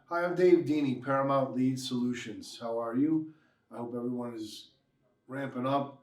Hi, I'm Dave Deeney, Paramount Lead Solutions. How are you? I hope everyone is ramping up,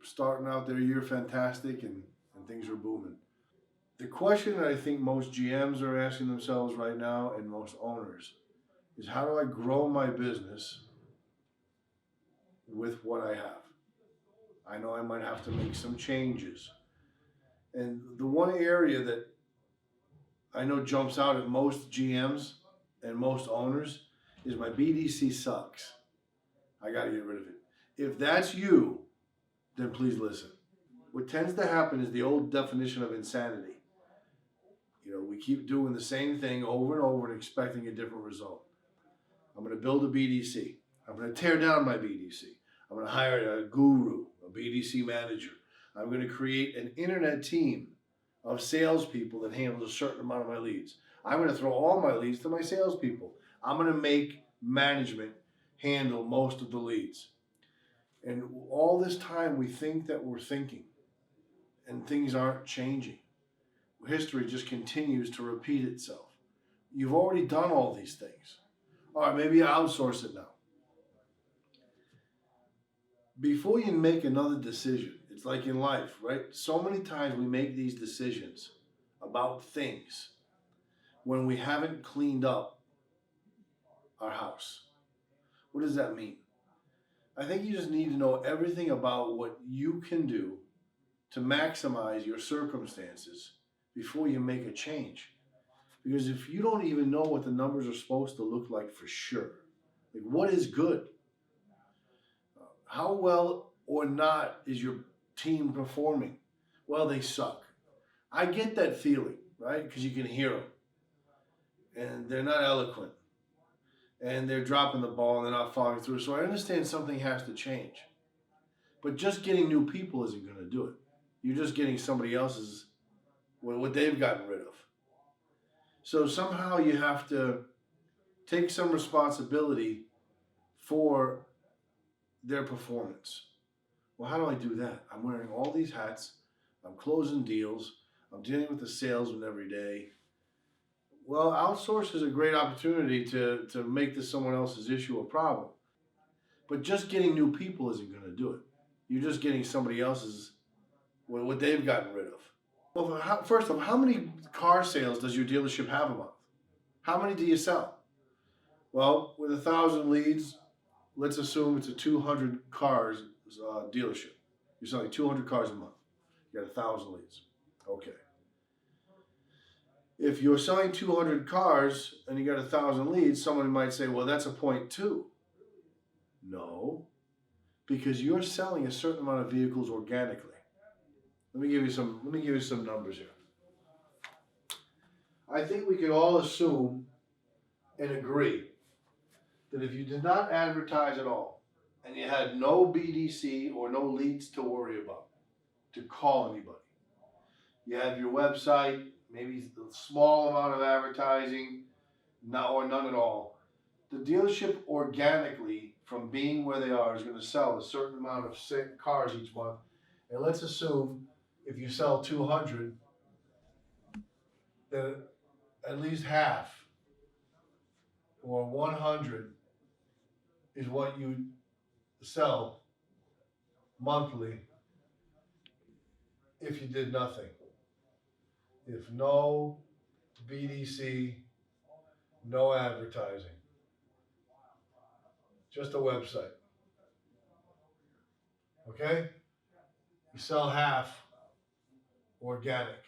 starting out their year fantastic, and things are booming. The question that I think most GMs are asking themselves right now and most owners is how do I grow my business with what I have? I know I might have to make some changes. And the one area that I know jumps out at most GMs and most owners is my BDC sucks. I got to get rid of it. If that's you, then please listen. What tends to happen is the old definition of insanity. We keep doing the same thing over and over and expecting a different result. I'm going to build a BDC. I'm going to tear down my BDC. I'm going to hire a guru, a BDC manager. I'm going to create an internet team of salespeople that handles a certain amount of my leads. I'm going to throw all my leads to my salespeople. I'm going to make management handle most of the leads. And all this time we think that we're thinking, and things aren't changing. History just continues to repeat itself. You've already done all these things. All right, maybe outsource it now. Before you make another decision, it's like in life, right? So many times we make these decisions about things when we haven't cleaned up our house. What does that mean? I think you just need to know everything about what you can do to maximize your circumstances before you make a change. Because if you don't even know what the numbers are supposed to look like for sure, like what is good? How well or not is your team performing? Well, they suck. I get that feeling, right? Because you can hear them. And they're not eloquent. And they're dropping the ball and they're not following through. So I understand something has to change. But just getting new people isn't going to do it. You're just getting somebody else's, what they've gotten rid of. So somehow you have to take some responsibility for their performance. Well, how do I do that? I'm wearing all these hats. I'm closing deals. I'm dealing with the salesman every day. Well, outsource is a great opportunity to make this someone else's issue a problem. But just getting new people isn't going to do it. You're just getting somebody else's, what they've gotten rid of. Well, first of all, how many car sales does your dealership have a month? How many do you sell? Well, with 1,000 leads, let's assume it's a 200 cars dealership. You're selling 200 cars a month. You got 1,000 leads. Okay. If you're selling 200 cars and you got 1,000 leads, somebody might say, well, that's a 0.2. No, because you're selling a certain amount of vehicles organically. Let me give you some numbers here. I think we can all assume and agree that if you did not advertise at all and you had no BDC or no leads to worry about, to call anybody, you have your website, maybe a small amount of advertising, or none at all. The dealership organically, from being where they are, is going to sell a certain amount of cars each month. And let's assume if you sell 200, that at least half or 100 is what you sell monthly if you did nothing. If no BDC, no advertising, just a website. Okay? You sell half organic.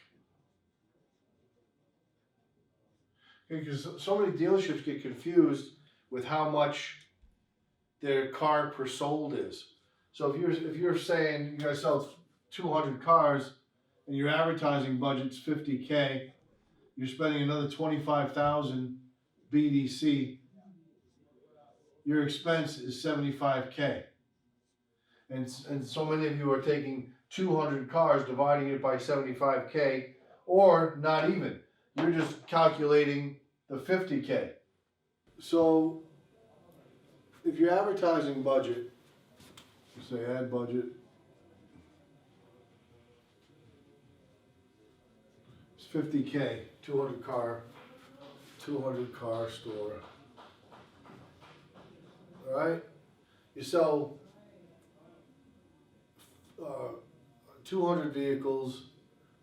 Because so many dealerships get confused with how much their car per sold is. So if you're saying you guys sell 200 cars and your advertising budget's 50K, you're spending another 25,000 BDC, your expense is 75K. And so many of you are taking 200 cars, dividing it by 75K, or not even. You're just calculating the 50K. So if your advertising budget, say ad budget, is 50K, 200 car 200 car store. Alright? You sell 200 vehicles,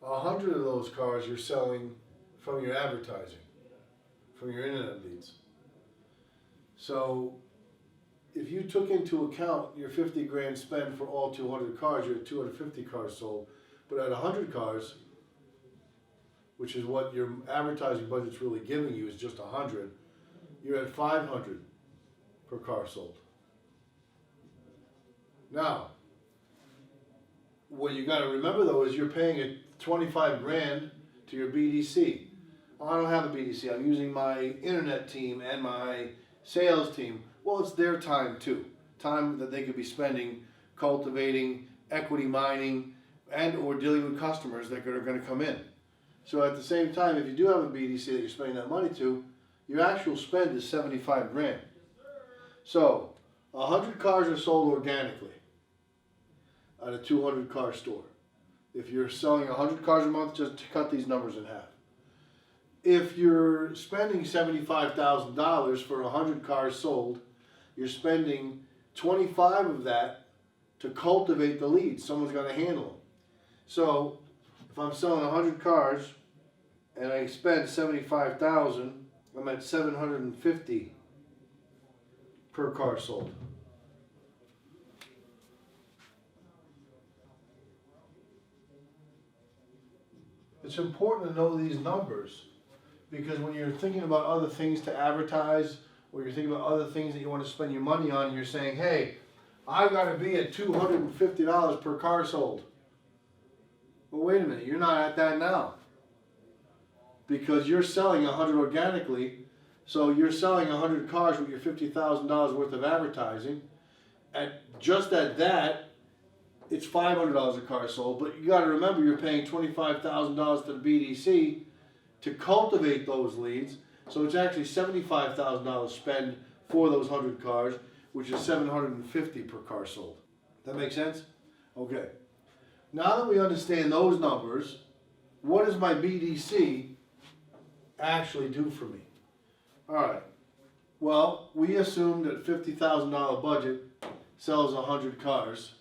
100 of those cars you're selling from your advertising, from your internet leads. So if you took into account your 50 grand spend for all 200 cars, you're at 250 cars sold. But at 100 cars, which is what your advertising budget's really giving you, is just 100, you're at 500 per car sold. Now, what you got to remember though is you're paying a 25 grand to your BDC. Oh, I don't have a BDC. I'm using my internet team and my sales team. Well, it's their time too. Time that they could be spending cultivating, equity mining, and or dealing with customers that are going to come in. So at the same time, if you do have a BDC that you're spending that money to, your actual spend is 75 grand. So 100 cars are sold organically at a 200 car store. If you're selling 100 cars a month, just to cut these numbers in half. If you're spending $75,000 for 100 cars sold, you're spending 25 of that to cultivate the leads. Someone's got to handle them. So if I'm selling 100 cars and I spend 75,000, I'm at 750 per car sold. It's important to know these numbers because when you're thinking about other things to advertise or you're thinking about other things that you want to spend your money on, you're saying, hey, I've got to be at $250 per car sold. Well, wait a minute, you're not at that now because you're selling 100 organically, so you're selling 100 cars with your $50,000 worth of advertising. Just at that, it's $500 a car sold, but you got to remember you're paying $25,000 to the BDC to cultivate those leads, so it's actually $75,000 spend for those 100 cars, which is $750 per car sold. That make sense? Okay. Now that we understand those numbers, what does my BDC actually do for me? All right. Well, we assumed that $50,000 budget sells 100 cars,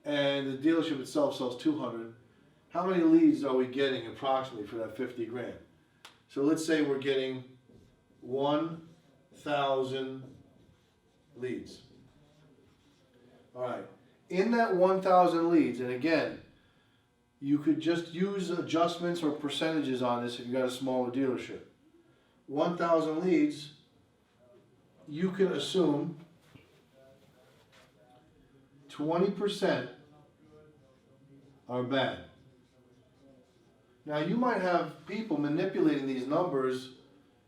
and the dealership itself sells 200. How many leads are we getting approximately for that 50 grand? So let's say we're getting 1,000 leads. All right. In that 1,000 leads, and again, you could just use adjustments or percentages on this if you got a smaller dealership. 1,000 leads, you can assume 20% are bad. Now you might have people manipulating these numbers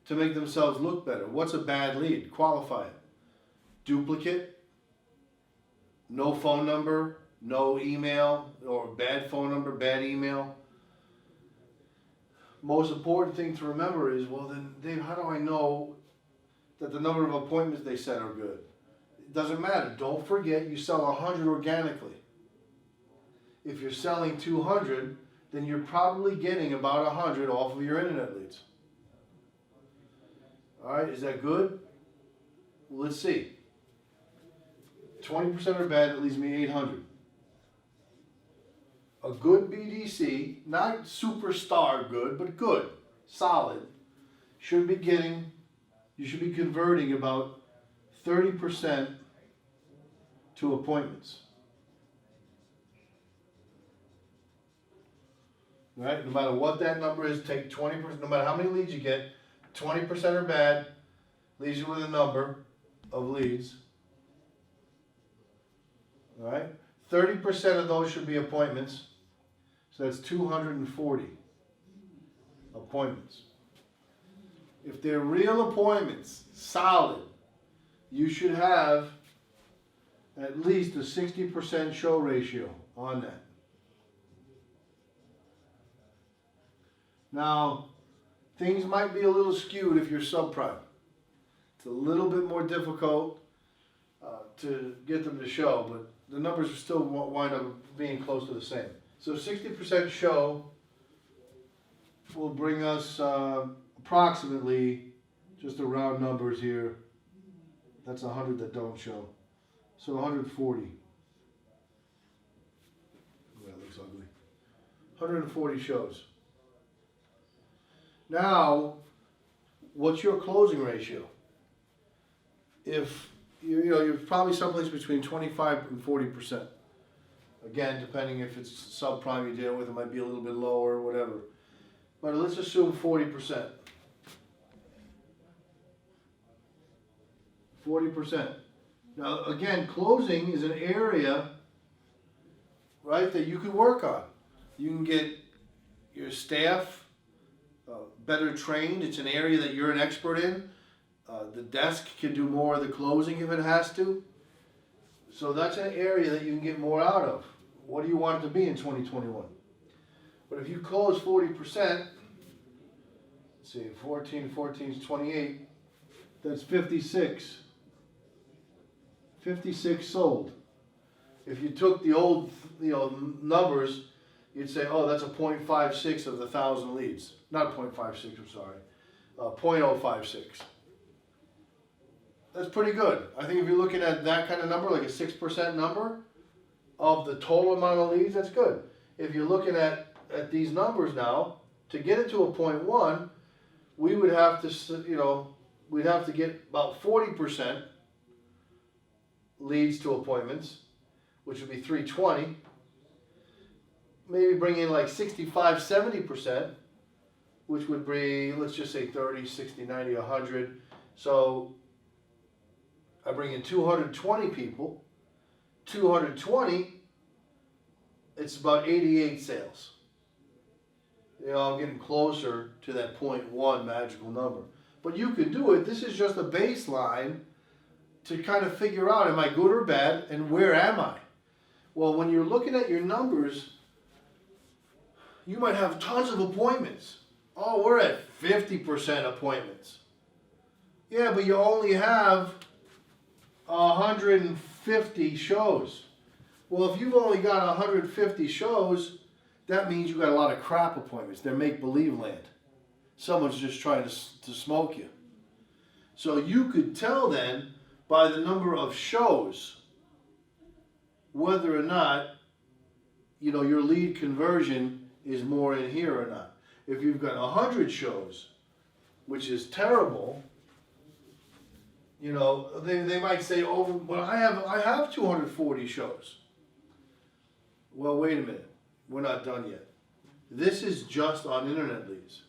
to make themselves look better. What's a bad lead? Qualify it. Duplicate, no phone number, no email, or bad phone number, bad email. Most important thing to remember is, well then, Dave, how do I know that the number of appointments they set are good? It doesn't matter. Don't forget you sell 100 organically. If you're selling 200, then you're probably getting about 100 off of your internet leads. All right, is that good? Well, let's see. 20% are bad, that leaves me 800. A good BDC, not superstar good, but good, solid, you should be converting about 30% to appointments. Right? No matter what that number is, take 20%, no matter how many leads you get, 20% are bad, leaves you with a number of leads. All right? 30% of those should be appointments. So that's 240 appointments. If they're real appointments, solid, you should have at least a 60% show ratio on that. Now, things might be a little skewed if you're subprime. It's a little bit more difficult to get them to show, but the numbers still wind up being close to the same. So 60% show will bring us approximately just the round numbers here. That's 100 that don't show. So 140. That looks ugly. 140 shows. Now, what's your closing ratio? If you're probably someplace between 25 and 40%. Again, depending if it's subprime you're dealing with, it might be a little bit lower, whatever. But let's assume 40%. 40%. Now, again, closing is an area, right, that you can work on. You can get your staff better trained. It's an area that you're an expert in. The desk can do more of the closing if it has to. So that's an area that you can get more out of. What do you want it to be in 2021? But if you close 40%, let's see, 14 is 28, that's 56. 56 sold. If you took the old, numbers, you'd say, oh, that's a 0.56 of the 1,000 leads. Not 0.56, I'm sorry. 0.056. That's pretty good. I think if you're looking at that kind of number, like a 6% number of the total amount of leads, that's good. If you're looking at these numbers now, to get it to a 0.1, we would have to, we'd have to get about 40% leads to appointments, which would be 320. Maybe bring in like 65, 70%, which would be, let's just say 30, 60, 90, 100. So I bring in 220 people, 220, it's about 88 sales. I'm getting closer to that 0.1 magical number. But you could do it. This is just a baseline to kind of figure out, am I good or bad, and where am I? Well, when you're looking at your numbers, you might have tons of appointments. Oh, we're at 50% appointments. Yeah, but you only have 150 shows. Well, if you've only got 150 shows, that means you've got a lot of crap appointments. They're make-believe land. Someone's just trying to smoke you. So you could tell then by the number of shows whether or not your lead conversion is more in here or not. If you've got 100 shows, which is terrible, they might say, oh, well, I have 240 shows. Well, wait a minute. We're not done yet. This is just on internet leads.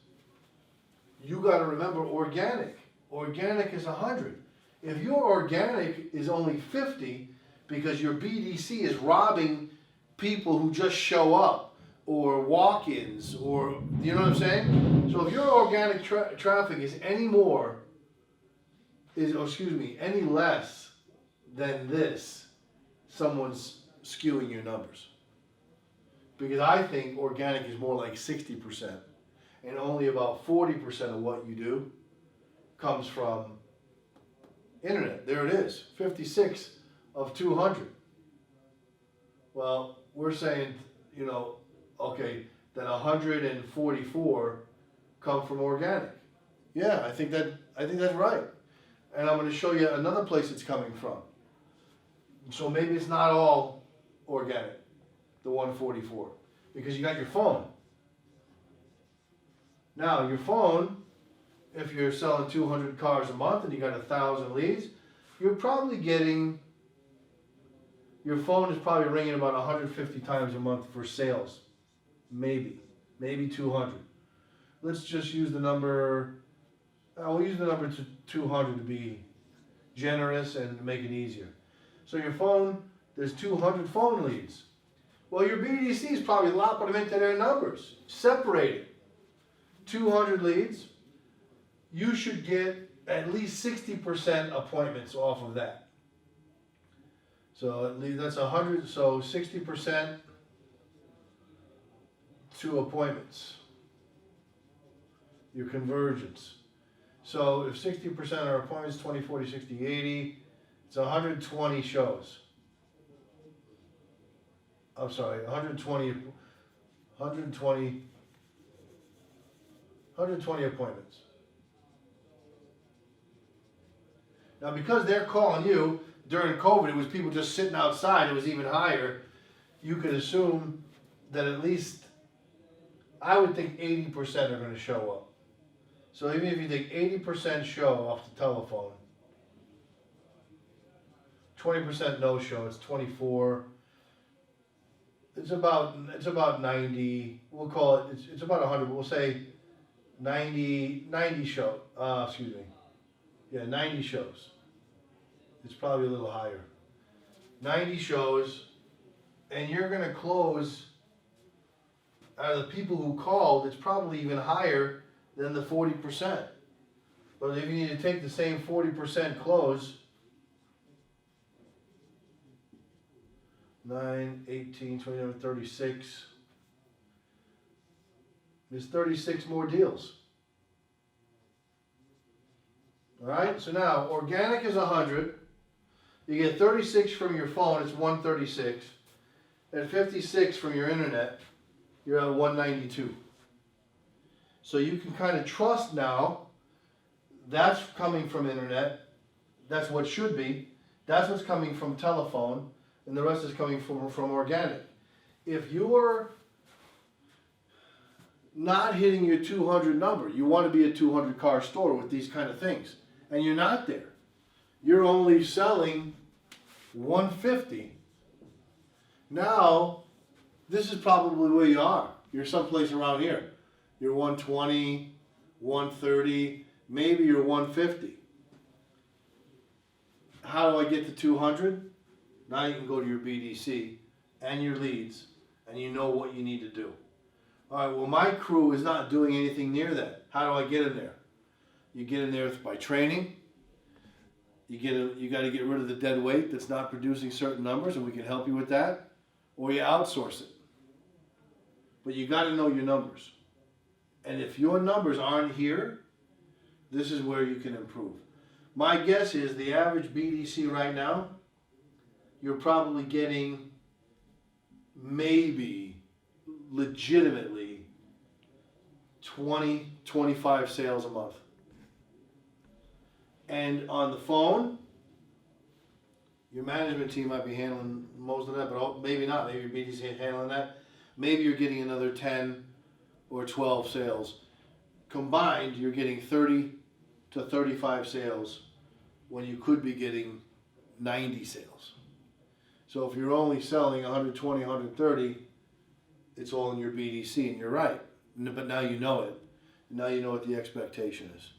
You got to remember organic. Organic is 100. If your organic is only 50 because your BDC is robbing people who just show up or walk-ins or, you know what I'm saying? So if your organic traffic is any less than this, someone's skewing your numbers. Because I think organic is more like 60%, and only about 40% of what you do comes from internet. There it is, 56 of 200. Well, we're saying, okay, that 144 come from organic. Yeah, I think that's right. And I'm going to show you another place it's coming from. So maybe it's not all organic, the 144, because you got your phone. Now, your phone, if you're selling 200 cars a month and you got 1,000 leads, you're probably getting, your phone is probably ringing about 150 times a month for sales. Maybe 200. Let's just use the number, we'll use the number to 200 to be generous and make it easier. So your phone, there's 200 phone leads. Well, your BDC is probably lopping them into their numbers. Separated. 200 leads, you should get at least 60% appointments off of that. So that's 100, so 60% to appointments. Your conversions. So if 60% are appointments, 20, 40, 60, 80, it's 120 shows. I'm sorry, 120 appointments. Now, because they're calling you, during COVID, it was people just sitting outside, it was even higher, you could assume that at least, I would think 80% are gonna show up. So even if you think 80% show off the telephone, 20% no show, it's 24. It's about 90, we'll call it, it's about 100, but we'll say 90 show, excuse me. Yeah, 90 shows. It's probably a little higher. 90 shows, and you're gonna close, out of the people who called, it's probably even higher than the 40%. But if you need to take the same 40% close, 9, 18, 29, 36, there's 36 more deals. Alright, so now organic is 100. You get 36 from your phone, it's 136. And 56 from your internet, you're at 192. So you can kind of trust now, that's coming from internet, that's what should be, that's what's coming from telephone, and the rest is coming from organic. If you're not hitting your 200 number, you want to be a 200 car store with these kind of things, and you're not there. You're only selling 150. Now, this is probably where you are. You're someplace around here. You're 120, 130, maybe you're 150. How do I get to 200? Now you can go to your BDC and your leads, and you know what you need to do. All right, well, my crew is not doing anything near that. How do I get in there? You get in there by training. You got to get rid of the dead weight that's not producing certain numbers, and we can help you with that. Or you outsource it. But you got to know your numbers. And if your numbers aren't here, this is where you can improve. My guess is the average BDC right now, you're probably getting maybe legitimately 20, 25 sales a month. And on the phone, your management team might be handling most of that, but maybe not. Maybe your BDC is handling that. Maybe you're getting another 10 or 12 sales. Combined, you're getting 30 to 35 sales when you could be getting 90 sales. So if you're only selling 120, 130, it's all in your BDC, and you're right. But now you know it. Now you know what the expectation is.